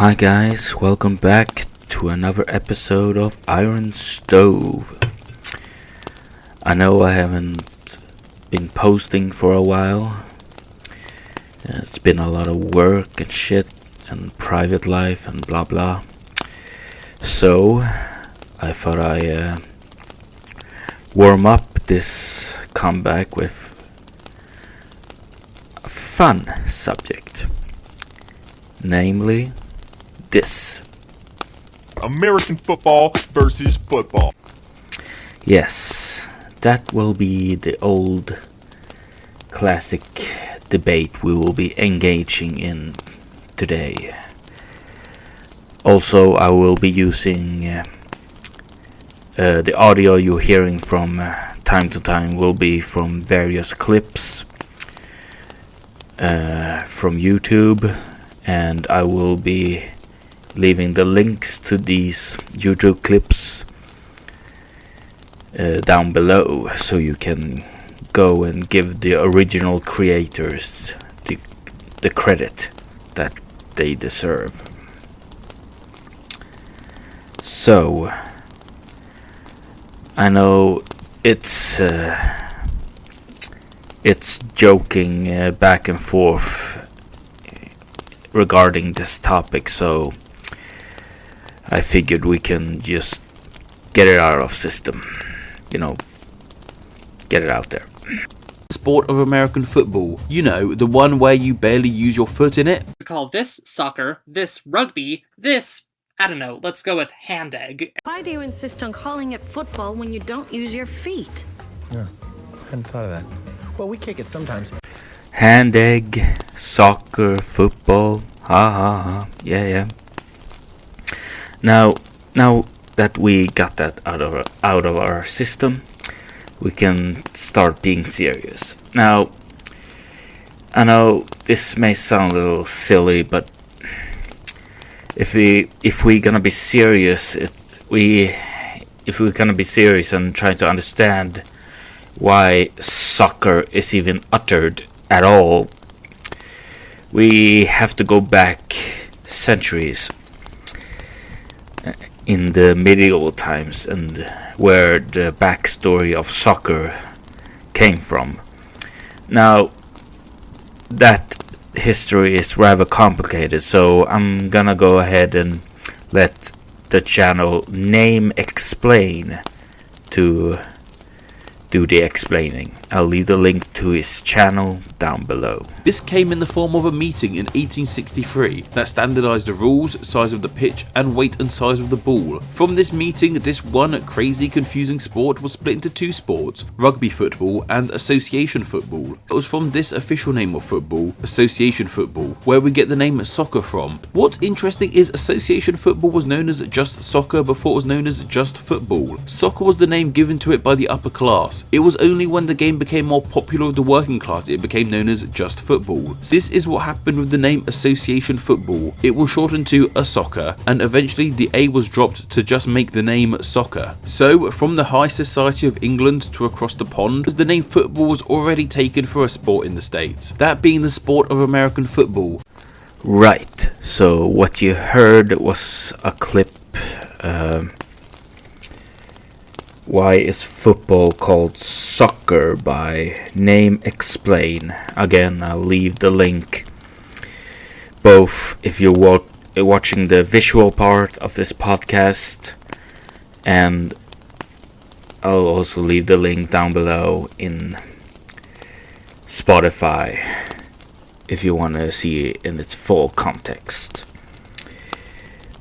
Hi guys, welcome back to another episode of Ironstove. I know I haven't been posting for a while. It's been a lot of work and shit and private life and blah blah. So I thought I warm up this comeback with a fun subject, namely this. American football versus football. Yes, that will be the old classic debate we will be engaging in today. Also, I will be using the audio you're hearing from time to time will be from various clips from YouTube, and I will be leaving the links to these YouTube clips down below, so you can go and give the original creators the credit that they deserve. So I know it's joking back and forth regarding this topic, so I figured we can just get it out of system, get it out there. Sport of American football, the one where you barely use your foot in it. We call this soccer, this rugby, this, I don't know, let's go with hand egg. Why do you insist on calling it football when you don't use your feet? Yeah, hadn't thought of that. Well, we kick it sometimes. Hand egg, soccer, football, ha, yeah. Now that we got that out of our system, we can start being serious. Now, I know this may sound a little silly, but if we're gonna be serious, if we're gonna be serious and try to understand why soccer is even uttered at all, we have to go back centuries in the medieval times, and where the backstory of soccer came from. Now, that history is rather complicated, so I'm gonna go ahead and let the channel Name Explain to do the explaining. I'll leave the link to his channel down below. This came in the form of a meeting in 1863 that standardised the rules, size of the pitch, and weight and size of the ball. From this meeting, this one crazy confusing sport was split into two sports, rugby football and association football. It was from this official name of football, association football, where we get the name soccer from. What's interesting is association football was known as just soccer before it was known as just football. Soccer was the name given to it by the upper class. It was only when the game became more popular with the working class it became known as just football. This is what happened with the name association football. It was shortened to a soccer, and eventually the A was dropped to just make the name soccer. So from the high society of England to across the pond, the name football was already taken for a sport in the States, that being the sport of American football. Right, so what you heard was a clip. Why is football called soccer by Name Explain. Again, I'll leave the link both if you're watching the visual part of this podcast, and I'll also leave the link down below in Spotify if you want to see it in its full context.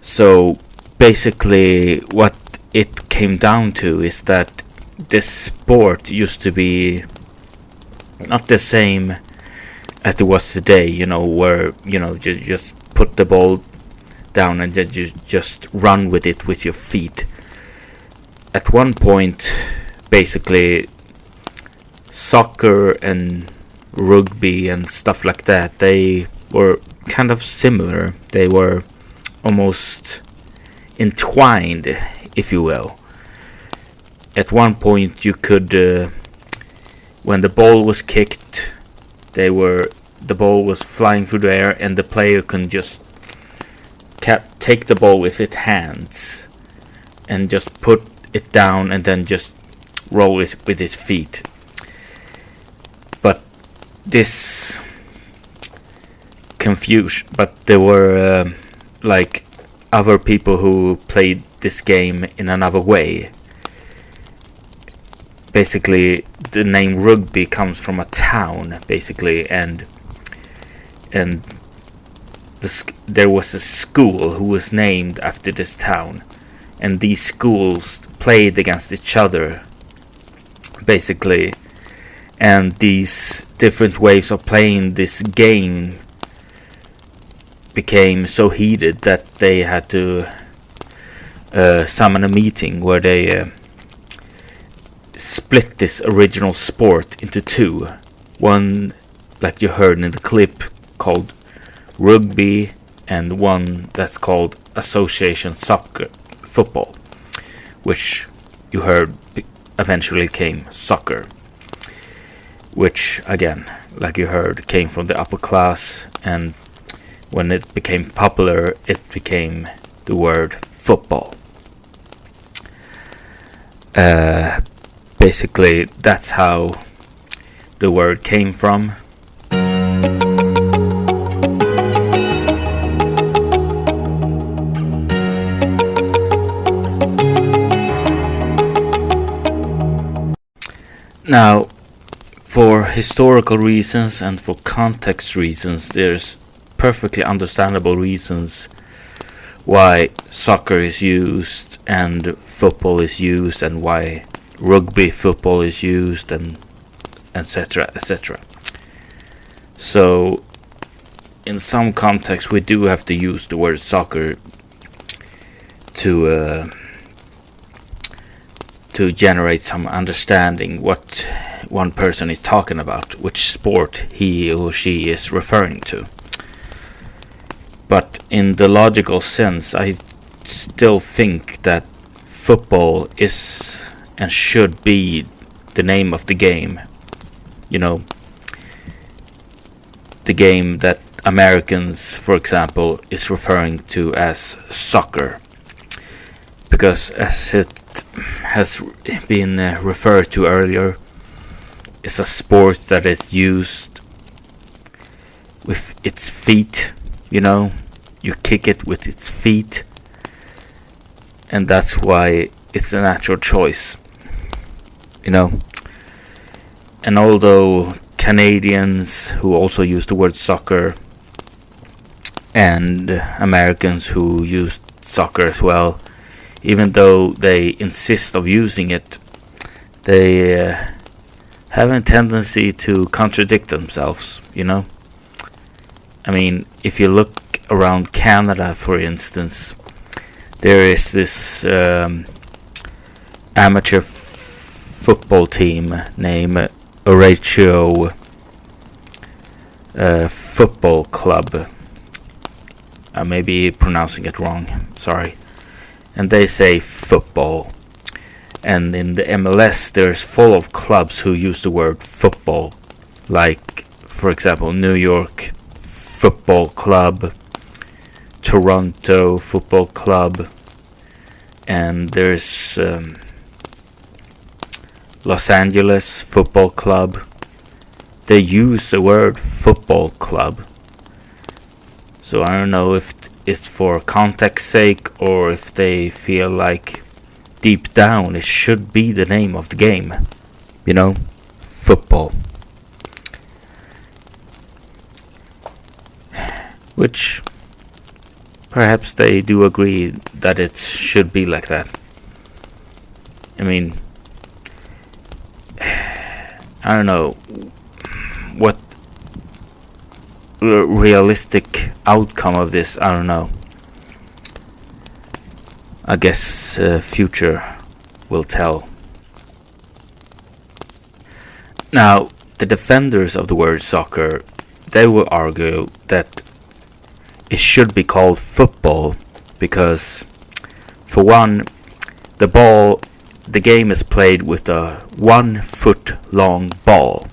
So basically what it came down to is that this sport used to be not the same as it was today, where just put the ball down and then you just run with it with your feet. At one point, basically, soccer and rugby and stuff like that, they were kind of similar. They were almost entwined, if you will. At one point you could, when the ball was kicked, the ball was flying through the air and the player can take the ball with its hands and just put it down and then just roll it with his feet. But this confused. But there were like other people who played this game in another way. Basically, the name rugby comes from a town, basically, and there was a school who was named after this town, and these schools played against each other, basically, and these different ways of playing this game became so heated that they had to summon a meeting where they split this original sport into two. One, like you heard in the clip, called rugby, and one that's called association soccer, football, which you heard eventually came soccer, which again, like you heard, came from the upper class, and when it became popular it became the word football. Basically, that's how the word came from. Now, for historical reasons and for context reasons, there's perfectly understandable reasons why soccer is used and football is used, and why rugby football is used, and etc, etc. So in some contexts we do have to use the word soccer to generate some understanding what one person is talking about, which sport he or she is referring to. But in the logical sense, I still think that football is and should be the name of the game. You know, the game that Americans, for example, is referring to as soccer. Because as it has been referred to earlier, it's a sport that is used with its feet, you know, you kick it with its feet, and that's why it's a natural choice, you know. And although Canadians who also use the word soccer and Americans who use soccer as well, even though they insist of using it, they have a tendency to contradict themselves, you know. I mean, if you look around Canada, for instance, there is this amateur football team named Oratio Football Club. I may be pronouncing it wrong, sorry. And they say football. And in the MLS there's full of clubs who use the word football, like, for example, New York Football Club, Toronto Football Club, and there's Los Angeles Football Club. They use the word football club. So I don't know if it's for context sake or if they feel like deep down it should be the name of the game, you know, football. Which perhaps they do agree that it should be like that. I mean, I don't know what realistic outcome of this, I don't know. I guess future will tell. Now, the defenders of the word soccer, they will argue that it should be called football because, for one, the game is played with a 1 foot long ball,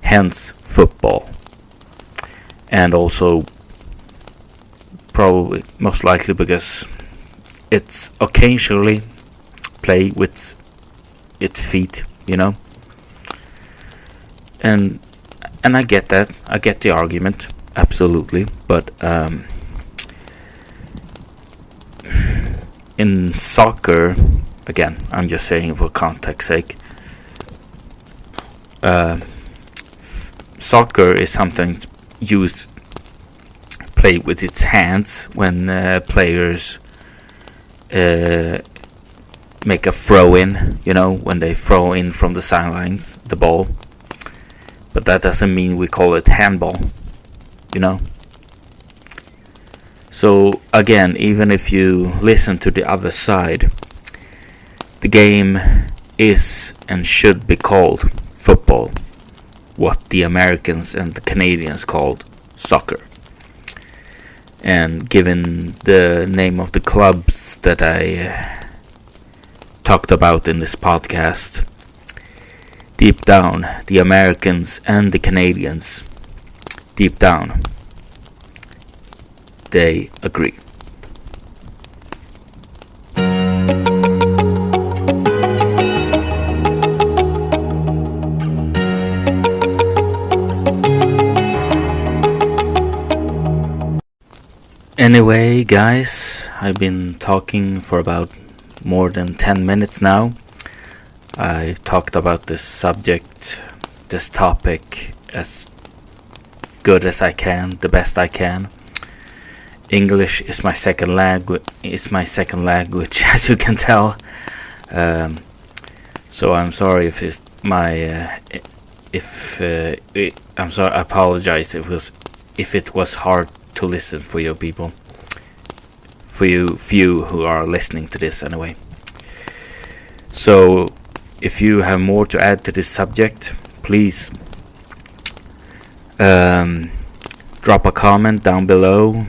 hence football. And also probably most likely because it's occasionally play with its feet, you know. And I get that. I get the argument, absolutely. But in soccer, again, I'm just saying for context sake, soccer is something used play with its hands when players make a throw in, you know, when they throw in from the sidelines the ball. But that doesn't mean we call it handball, you know. So again, even if you listen to the other side, the game is and should be called football, what the Americans and the Canadians called soccer. And given the name of the clubs that I talked about in this podcast, deep down, the Americans and the Canadians, deep down, they agree. Anyway, guys, I've been talking for about more than 10 minutes now. I've talked about this subject, this topic, as good as I can, the best I can. English is my second language, as you can tell. So I'm sorry if it's my, I'm sorry. I apologize if it was hard to listen for you people, for you few who are listening to this anyway. So if you have more to add to this subject, please drop a comment down below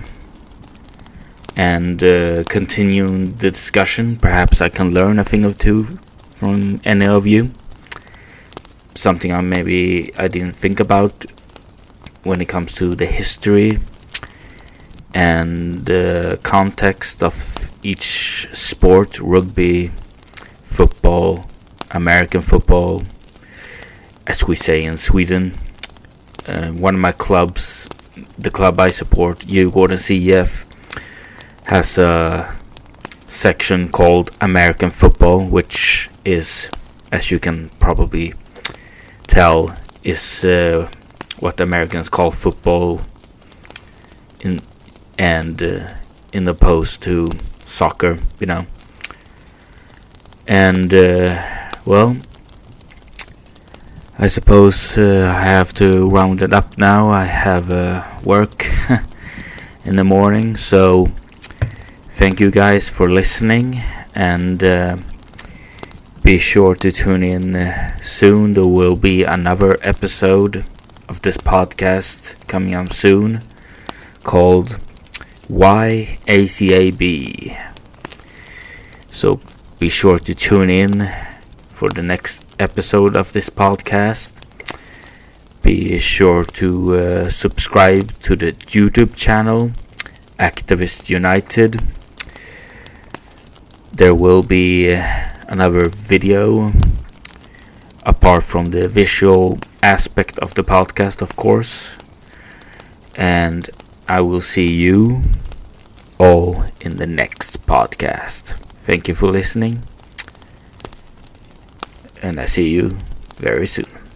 and continue the discussion. Perhaps I can learn a thing or two from any of you. Something I didn't think about when it comes to the history and the context of each sport: rugby, football, American football, as we say in Sweden. One of my clubs, the club I support, Djurgården CF, has a section called American football, which is, as you can probably tell, is what Americans call football in opposed to soccer, you know. And well, I suppose I have to round it up now. I have work in the morning, so thank you guys for listening, and be sure to tune in soon. There will be another episode of this podcast coming up soon called YACAB. So be sure to tune in for the next episode of this podcast. Be sure to subscribe to the YouTube channel Activist United. There will be another video apart from the visual aspect of the podcast, of course. And I will see you all in the next podcast. Thank you for listening, and I see you very soon.